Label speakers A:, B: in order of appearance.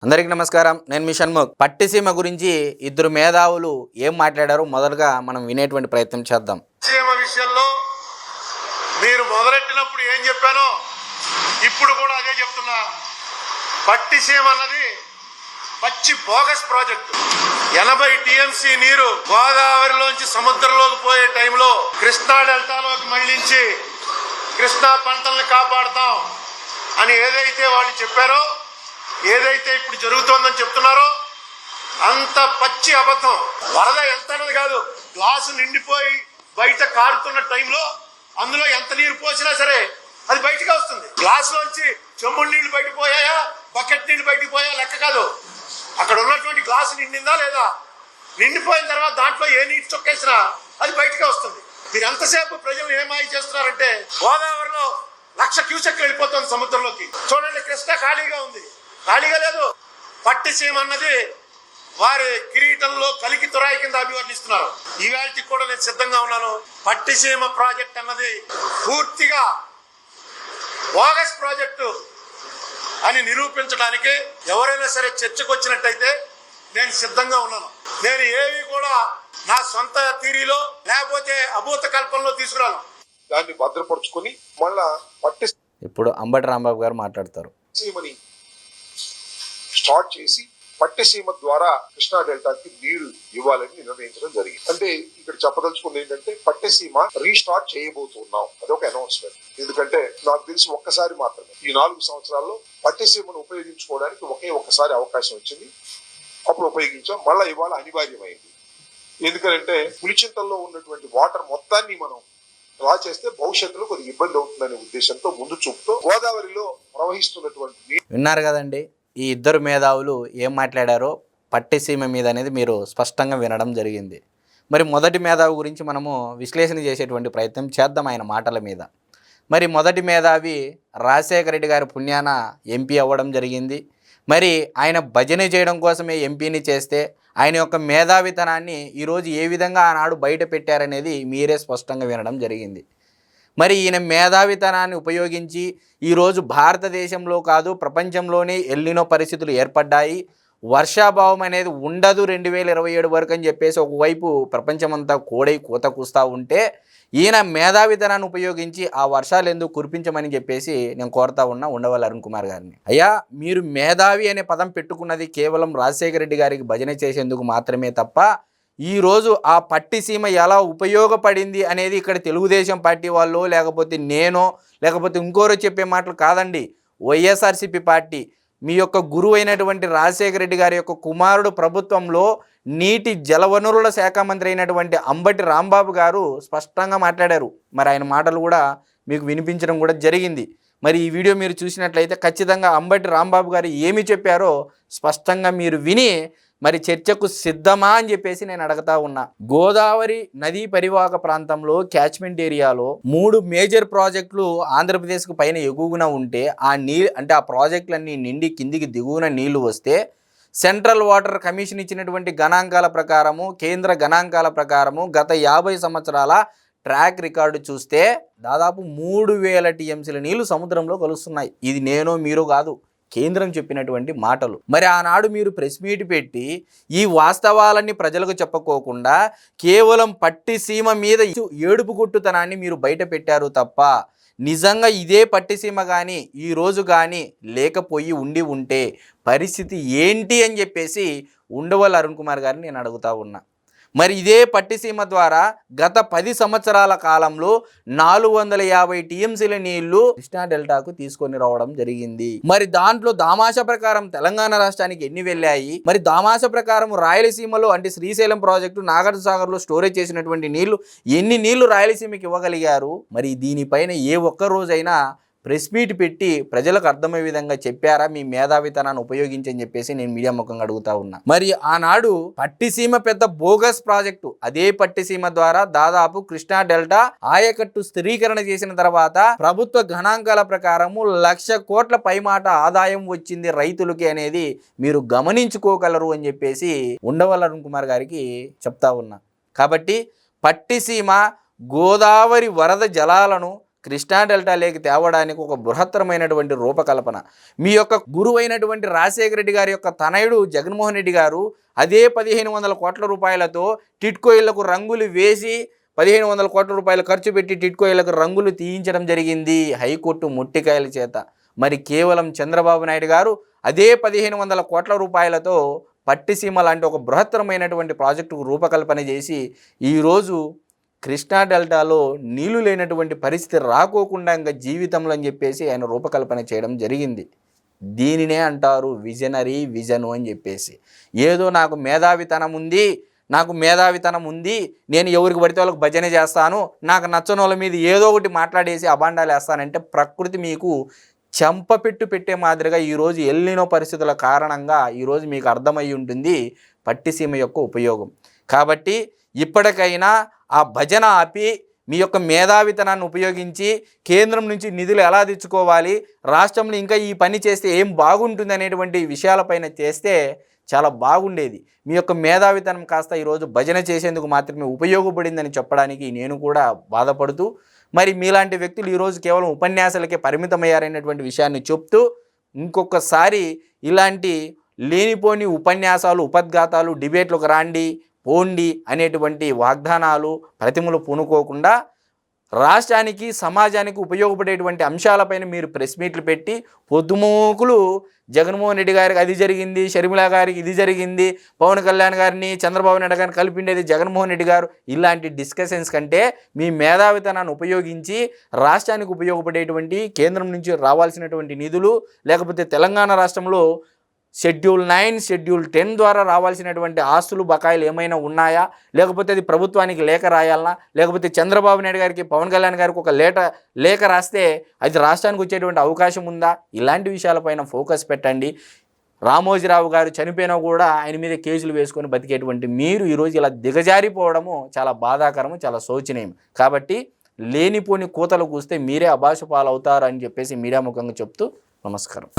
A: అందరికీ నమస్కారం. నేను మీ షణ్ముఖ్. పట్టిసీమ గురించి ఇద్దరు మేధావులు ఏం మాట్లాడారో మొదటగా మనం వినేటువంటి ప్రయత్నం చేద్దాం.
B: సీమ విషయంలో మీరు మొదలెట్టినప్పుడు ఏం చెప్పానో ఇప్పుడు కూడా అదే చెప్తున్నా. పట్టిసీమ అన్నది పచ్చి బోగస్ ప్రాజెక్టు. 80 టీఎంసీ నీరు గోదావరిలోంచి సముద్రంలోకి పోయే టైంలో కృష్ణా డెల్టాలోకి మళ్లించి కృష్ణా పంటల్ని కాపాడుతాం అని ఏదైతే వాళ్ళు చెప్పారో, ఏదైతే ఇప్పుడు జరుగుతోందని చెప్తున్నారో అంత పచ్చి అబద్ధం. వరద ఎంత అన్నది కాదు, గ్లాసు నిండిపోయి బయట కారుతున్న టైంలో అందులో ఎంత నీరు పోసినా సరే అది బయటకు వస్తుంది. గ్లాసులోంచి చెమ్ముడు నీళ్లు బయటకు పోయాయా, బకెట్ నీళ్లు బయటకు పోయా లెక్క కాదు. అక్కడ ఉన్నటువంటి గ్లాసు నిండిందా లేదా, నిండిపోయిన తర్వాత దాంట్లో ఏ నీటి చొక్కేసినా అది బయటకే వస్తుంది. మీరు ఎంతసేపు ప్రజలు ఏమాయి చేస్తున్నారంటే, గోదావరిలో 1,00,000 క్యూసెక్ వెళ్ళిపోతుంది సముద్రంలోకి. చూడండి, కృష్ణ ఖాళీగా ఉంది, ఖాళీగా లేదు. పట్టిసీమ అన్నది వారి కిరీటంలో కలికి తురాయి కింద అభివర్ణిస్తున్నారు. ఈవేళకి కూడా నేను సిద్ధంగా ఉన్నాను. పట్టిసీమ ప్రాజెక్ట్ అన్నది పూర్తిగా బోగస్ ప్రాజెక్టు అని నిరూపించడానికి ఎవరైనా సరే చర్చకు వచ్చినట్టయితే నేను సిద్ధంగా ఉన్నాను. నేను ఏవి కూడా నా సొంత థియరీలో లేకపోతే అభూత కల్పనలో తీసుకురాను.
C: దాన్ని భద్రపరుచుకొని మళ్ళా
A: ఇప్పుడు అంబటి రాంబాబు గారు మాట్లాడతారు.
C: పట్టిసీమని స్టార్ట్ చేసి పట్టిసీమ ద్వారా కృష్ణా డెల్టాకి నీరు ఇవ్వాలని నిర్ణయించడం జరిగింది. అంటే ఇక్కడ చెప్పదలుచుకుంది ఏంటంటే, పట్టిసీమ రీస్టార్ట్ చేయబోతున్నాం, అదొక అనౌన్స్మెంట్. ఎందుకంటే నాకు తెలిసి ఒక్కసారి మాత్రమే ఈ 4 సంవత్సరాల్లో పట్టిసీమను ఉపయోగించుకోవడానికి ఒక్కసారి అవకాశం వచ్చింది. అప్పుడు ఉపయోగించాం, మళ్ళా ఇవాళ అనివార్యమైంది. ఎందుకంటే పులిచింతల్లో ఉన్నటువంటి వాటర్ మొత్తాన్ని మనం డ్రా చేస్తే భవిష్యత్తులో కొద్దిగా ఇబ్బంది అవుతుందనే ఉద్దేశంతో, ముందు చూపుతో గోదావరిలో ప్రవహిస్తున్నటువంటి నీరు.
A: విన్నారు కదండి, ఈ ఇద్దరు మేధావులు ఏం మాట్లాడారో పట్టిసీమ మీద అనేది మీరు స్పష్టంగా వినడం జరిగింది. మరి మొదటి మేధావి గురించి మనము విశ్లేషణ చేసేటువంటి ప్రయత్నం చేద్దాం ఆయన మాటల మీద. మరి మొదటి మేధావి రాజశేఖర రెడ్డి గారి పుణ్యాన ఎంపీ అవ్వడం జరిగింది. మరి ఆయన భజన చేయడం కోసమే ఎంపీని చేస్తే ఆయన యొక్క మేధావితనాన్ని ఈరోజు ఏ విధంగా ఆనాడు బయట పెట్టారనేది మీరే స్పష్టంగా వినడం జరిగింది. మరి ఈయన మేధావితనాన్ని ఉపయోగించి ఈరోజు భారతదేశంలో కాదు ప్రపంచంలోనే ఎల్నినో పరిస్థితులు ఏర్పడ్డాయి, వర్షాభావం అనేది ఉండదు 2027 వరకు అని చెప్పేసి ఒకవైపు ప్రపంచమంతా కోడై కూత కూస్తూ ఉంటే, ఈయన మేధావితనాన్ని ఉపయోగించి ఆ వర్షాలు ఎందుకు కురిపించమని చెప్పేసి నేను కోరుతా ఉన్నా ఉండవల్లి అరుణ్ కుమార్ గారిని. అయ్యా, మీరు మేధావి అనే పదం పెట్టుకున్నది కేవలం రాజశేఖర రెడ్డి గారికి భజన చేసేందుకు మాత్రమే తప్ప ఈరోజు ఆ పట్టిసీమ ఎలా ఉపయోగపడింది అనేది ఇక్కడ తెలుగుదేశం పార్టీ వాళ్ళు లేకపోతే నేనో లేకపోతే ఇంకోరో చెప్పే మాటలు కాదండి. వైఎస్ఆర్సీపీ పార్టీ మీ యొక్క గురువు అయినటువంటి రాజశేఖర రెడ్డి గారి యొక్క కుమారుడు ప్రభుత్వంలో నీటి జలవనరుల శాఖ మంత్రి అయినటువంటి అంబటి రాంబాబు గారు స్పష్టంగా మాట్లాడారు. మరి ఆయన మాటలు కూడా మీకు వినిపించడం కూడా జరిగింది. మరి ఈ వీడియో మీరు చూసినట్లయితే ఖచ్చితంగా అంబటి రాంబాబు గారు ఏమి చెప్పారో స్పష్టంగా మీరు విని మరి చర్చకు సిద్ధమా అని చెప్పేసి నేను అడుగుతా ఉన్నా. గోదావరి నదీ పరివాహక ప్రాంతంలో క్యాచ్మెంట్ ఏరియాలో 3 మేజర్ ప్రాజెక్టులు ఆంధ్రప్రదేశ్కు పైన ఎగువన ఉంటే ఆ ప్రాజెక్టులన్నీ నిండి కిందికి దిగువన నీళ్లు వస్తే సెంట్రల్ వాటర్ కమిషన్ ఇచ్చినటువంటి గణాంకాల ప్రకారము, కేంద్ర గణాంకాల ప్రకారము గత 50 సంవత్సరాల ట్రాక్ రికార్డు చూస్తే దాదాపు 3,000 టీఎంసీల నీళ్లు సముద్రంలో కలుస్తున్నాయి. ఇది నేనో మీరో కాదు, కేంద్రం చెప్పినటువంటి మాటలు. మరి ఆనాడు మీరు ప్రెస్ మీట్ పెట్టి ఈ వాస్తవాలన్నీ ప్రజలకు చెప్పకోకుండా కేవలం పట్టిసీమ మీద ఏడుపు కొట్టుతనాన్ని మీరు బయట పెట్టారు తప్ప, నిజంగా ఇదే పట్టిసీమ కానీ ఈరోజు కానీ లేకపోయి ఉంటే పరిస్థితి ఏంటి అని చెప్పేసి ఉండవల్లి అరుణ్ కుమార్ గారిని నేను అడుగుతా ఉన్నా. మరి ఇదే పట్టిసీమ ద్వారా గత 10 సంవత్సరాల కాలంలో 450 టీఎంసీల నీళ్లు కృష్ణా డెల్టాకు తీసుకొని రావడం జరిగింది. మరి దాంట్లో దామాషా ప్రకారం తెలంగాణ రాష్ట్రానికి ఎన్ని వెళ్ళాయి, మరి దామాషా ప్రకారం రాయలసీమలో అంటే శ్రీశైలం ప్రాజెక్టు నాగార్జున సాగర్లో స్టోరేజ్ చేసినటువంటి ఎన్ని నీళ్లు రాయలసీమకి ఇవ్వగలిగారు? మరి దీనిపైన ఏ ఒక్క రోజైనా ప్రెస్ మీట్ పెట్టి ప్రజలకు అర్థమయ్యే విధంగా చెప్పారా మీ మేధావితనాన్ని ఉపయోగించని చెప్పేసి నేను మీడియా ముఖంగా అడుగుతా ఉన్నా. మరి ఆనాడు పట్టిసీమ పెద్ద బోగస్ ప్రాజెక్టు. అదే పట్టిసీమ ద్వారా దాదాపు కృష్ణా డెల్టా ఆయకట్టు స్థిరీకరణ చేసిన తర్వాత ప్రభుత్వ గణాంకాల ప్రకారము 1,00,000 కోట్ల పైమాట ఆదాయం వచ్చింది రైతులకి అనేది మీరు గమనించుకోగలరు అని చెప్పేసి ఉండవల్లి అరుణ్ కుమార్ గారికి చెప్తా ఉన్నా. కాబట్టి పట్టిసీమ గోదావరి వరద జలాలను కృష్ణా డెల్టా లేక్ తేవడానికి ఒక బృహత్తరమైనటువంటి రూపకల్పన. మీ యొక్క గురువైనటువంటి రాజశేఖర రెడ్డి గారి యొక్క తనయుడు జగన్మోహన్ రెడ్డి గారు అదే 1500 కోట్ల రూపాయలతో టిట్కో ఇళ్లకు రంగులు వేసి 1500 కోట్ల రూపాయలు ఖర్చు పెట్టి టిట్కో ఇళ్లకు రంగులు తీయించడం జరిగింది హైకోర్టు ముట్టికాయల చేత. మరి కేవలం చంద్రబాబు నాయుడు గారు అదే 1500 కోట్ల రూపాయలతో పట్టిసీమ లాంటి ఒక బృహత్తరమైనటువంటి ప్రాజెక్టుకు రూపకల్పన చేసి ఈరోజు కృష్ణా డెల్టాలో నీళ్లు లేనటువంటి పరిస్థితి రాకోకుండా ఇంకా జీవితంలో అని చెప్పేసి ఆయన రూపకల్పన చేయడం జరిగింది. దీనినే అంటారు విజను అని చెప్పేసి. ఏదో నాకు మేధావితనం ఉంది, నేను ఎవరికి పడితే వాళ్ళకి భజన చేస్తాను, నాకు నచ్చని వాళ్ళ మీద ఏదో ఒకటి మాట్లాడేసి అబాండాలు వేస్తానంటే ప్రకృతి మీకు చెంపపెట్టు పెట్టే మాదిరిగా ఈరోజు ఎల్నినో పరిస్థితుల కారణంగా ఈరోజు మీకు అర్థమై ఉంటుంది పట్టిసీమ యొక్క ఉపయోగం. కాబట్టి ఇప్పటికైనా ఆ భజన ఆపి మీ యొక్క మేధావితనాన్ని ఉపయోగించి కేంద్రం నుంచి నిధులు ఎలా తెచ్చుకోవాలి, రాష్ట్రంలో ఇంకా ఈ పని చేస్తే ఏం బాగుంటుంది అనేటువంటి విషయాలపైన చేస్తే చాలా బాగుండేది. మీ యొక్క మేధావితనం కాస్త ఈరోజు భజన చేసేందుకు మాత్రమే ఉపయోగపడిందని చెప్పడానికి నేను కూడా బాధపడుతూ, మరి మీలాంటి వ్యక్తులు ఈరోజు కేవలం ఉపన్యాసాలకే పరిమితమయ్యారనేటువంటి విషయాన్ని చెప్తూ, ఇంకొకసారి ఇలాంటి లేనిపోని ఉపన్యాసాలు, ఉపద్ఘాతాలు, డిబేట్లకు రాండి పోండి అనేటువంటి వాగ్దానాలు, ప్రతిమలు పూనుకోకుండా రాష్ట్రానికి సమాజానికి ఉపయోగపడేటువంటి అంశాలపైన మీరు ప్రెస్ మీట్లు పెట్టి పొద్దుమూకులు జగన్మోహన్ రెడ్డి గారికి అది జరిగింది, షర్మిల గారికి ఇది జరిగింది, పవన్ కళ్యాణ్ గారిని చంద్రబాబు నాయుడు గారిని కలిపిండేది జగన్మోహన్ రెడ్డి గారు, ఇలాంటి డిస్కషన్స్ కంటే మీ మేధావితనాన్ని ఉపయోగించి రాష్ట్రానికి ఉపయోగపడేటువంటి కేంద్రం నుంచి రావాల్సినటువంటి నిధులు, లేకపోతే తెలంగాణ రాష్ట్రంలో షెడ్యూల్ 9, షెడ్యూల్ 10 ద్వారా రావాల్సినటువంటి ఆస్తులు బకాయిలు ఏమైనా ఉన్నాయా, లేకపోతే అది ప్రభుత్వానికి లేఖ రాయాలనా, లేకపోతే చంద్రబాబు నాయుడు గారికి పవన్ కళ్యాణ్ గారికి ఒక లేఖ రాస్తే అది రాష్ట్రానికి వచ్చేటువంటి అవకాశం ఉందా, ఇలాంటి విషయాలపైన ఫోకస్ పెట్టండి. రామోజీరావు గారు చనిపోయినా కూడా ఆయన మీద కేసులు వేసుకొని బతికేటువంటి మీరు ఈరోజు ఇలా దిగజారిపోవడము చాలా బాధాకరము, చాలా శోచనీయం. కాబట్టి లేనిపోని కూతలు కూస్తే మీరే అభాష పాలవుతారు అని చెప్పేసి మీడియా ముఖంగా చెప్తూ నమస్కారం.